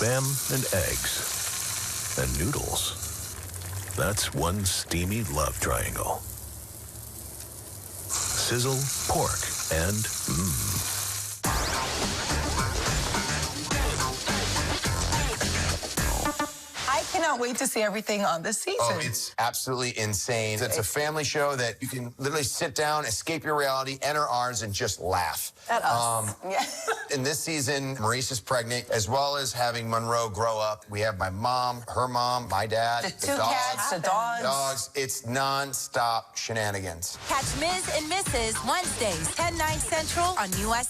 Spam and eggs. And noodles. That's one steamy love triangle. Sizzle, pork, and I cannot wait to see everything on this season. Oh, it's absolutely insane. It's a family show that you can literally sit down, escape your reality, enter ours, and just laugh. At us. Yeah. In this season, Maurice is pregnant, as well as having Monroe grow up. We have my mom, her mom, my dad, The two dogs, cats, the dogs. It's non-stop shenanigans. Catch Ms. and Mrs. Wednesdays, 10, 9 Central on US.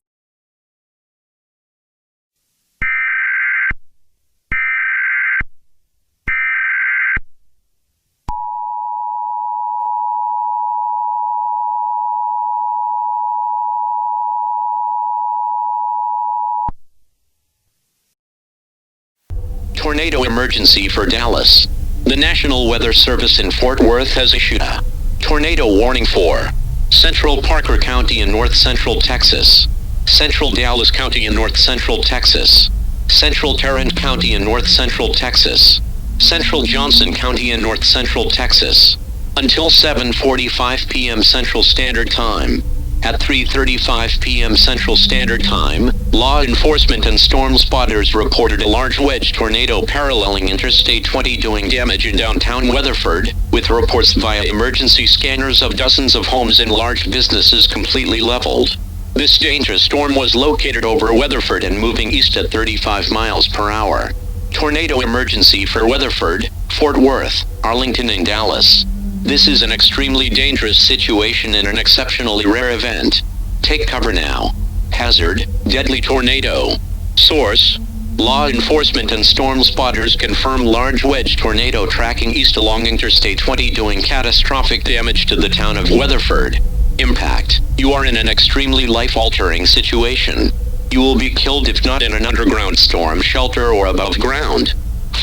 Tornado emergency for Dallas. The National Weather Service in Fort Worth has issued a tornado warning for Central Parker County in north central Texas, Central Dallas County in north central Texas, Central Tarrant County in north central Texas, Central Johnson County in north central Texas, until 7:45 p.m. Central Standard Time. At 3:35 p.m. Central Standard Time, law enforcement and storm spotters reported a large wedge tornado paralleling Interstate 20 doing damage in downtown Weatherford, with reports via emergency scanners of dozens of homes and large businesses completely leveled. This dangerous storm was located over Weatherford and moving east at 35 miles per hour. Tornado emergency for Weatherford, Fort Worth, Arlington, and Dallas. This is an extremely dangerous situation and an exceptionally rare event. Take cover now. Hazard, deadly tornado. Source, law enforcement and storm spotters confirm large wedge tornado tracking east along Interstate 20 doing catastrophic damage to the town of Weatherford. Impact, you are in an extremely life-altering situation. You will be killed if not in an underground storm shelter or above ground.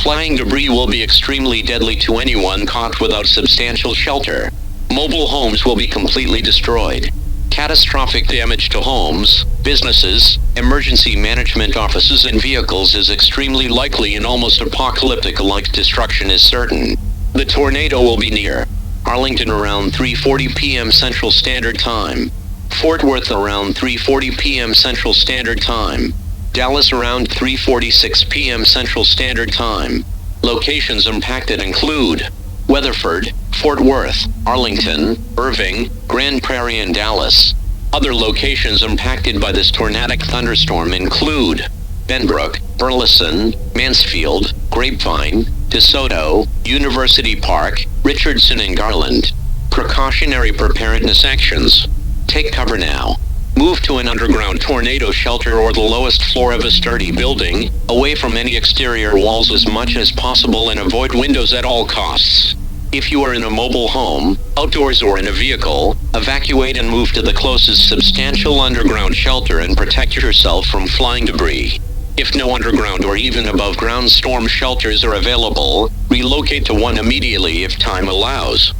Flying debris will be extremely deadly to anyone caught without substantial shelter. Mobile homes will be completely destroyed. Catastrophic damage to homes, businesses, emergency management offices and vehicles is extremely likely and almost apocalyptic-like destruction is certain. The tornado will be near Arlington around 3:40 p.m. Central Standard Time. Fort Worth around 3:40 p.m. Central Standard Time. Dallas around 3:46 p.m. Central Standard Time. Locations impacted include Weatherford, Fort Worth, Arlington, Irving, Grand Prairie, and Dallas. Other locations impacted by this tornadic thunderstorm include Benbrook, Burleson, Mansfield, Grapevine, DeSoto, University Park, Richardson, and Garland. Precautionary preparedness actions. Take cover now. Move to an underground tornado shelter or the lowest floor of a sturdy building, away from any exterior walls as much as possible and avoid windows at all costs. If you are in a mobile home, outdoors or in a vehicle, evacuate and move to the closest substantial underground shelter and protect yourself from flying debris. If no underground or even above ground storm shelters are available, relocate to one immediately if time allows.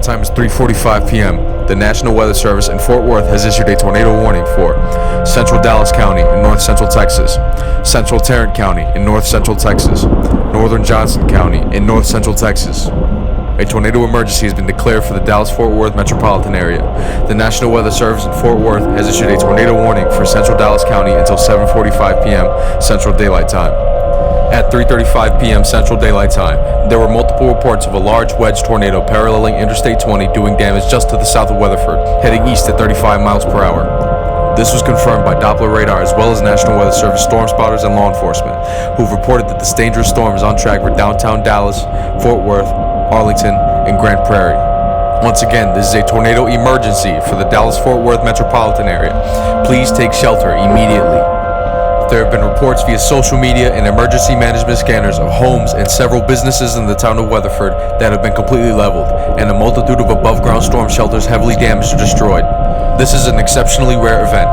Time is 3:45 p.m. The National Weather Service in Fort Worth has issued a tornado warning for Central Dallas County in north central Texas, Central Tarrant County in north central Texas, Northern Johnson County in north central Texas. A tornado emergency has been declared for the Dallas-Fort Worth metropolitan area. The National Weather Service in Fort Worth has issued a tornado warning for Central Dallas County until 7:45 p.m. Central Daylight Time. At 3:35 p.m. Central Daylight Time, there were multiple reports of a large wedge tornado paralleling Interstate 20 doing damage just to the south of Weatherford, heading east at 35 miles per hour. This was confirmed by Doppler radar as well as National Weather Service storm spotters and law enforcement, who've reported that this dangerous storm is on track for downtown Dallas, Fort Worth, Arlington, and Grand Prairie. Once again, this is a tornado emergency for the Dallas-Fort Worth metropolitan area. Please take shelter immediately. There have been reports via social media and emergency management scanners of homes and several businesses in the town of Weatherford that have been completely leveled, and a multitude of above-ground storm shelters heavily damaged or destroyed. This is an exceptionally rare event.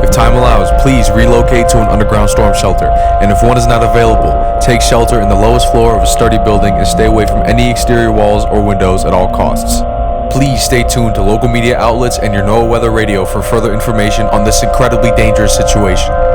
If time allows, please relocate to an underground storm shelter, and if one is not available, take shelter in the lowest floor of a sturdy building and stay away from any exterior walls or windows at all costs. Please stay tuned to local media outlets and your NOAA Weather Radio for further information on this incredibly dangerous situation.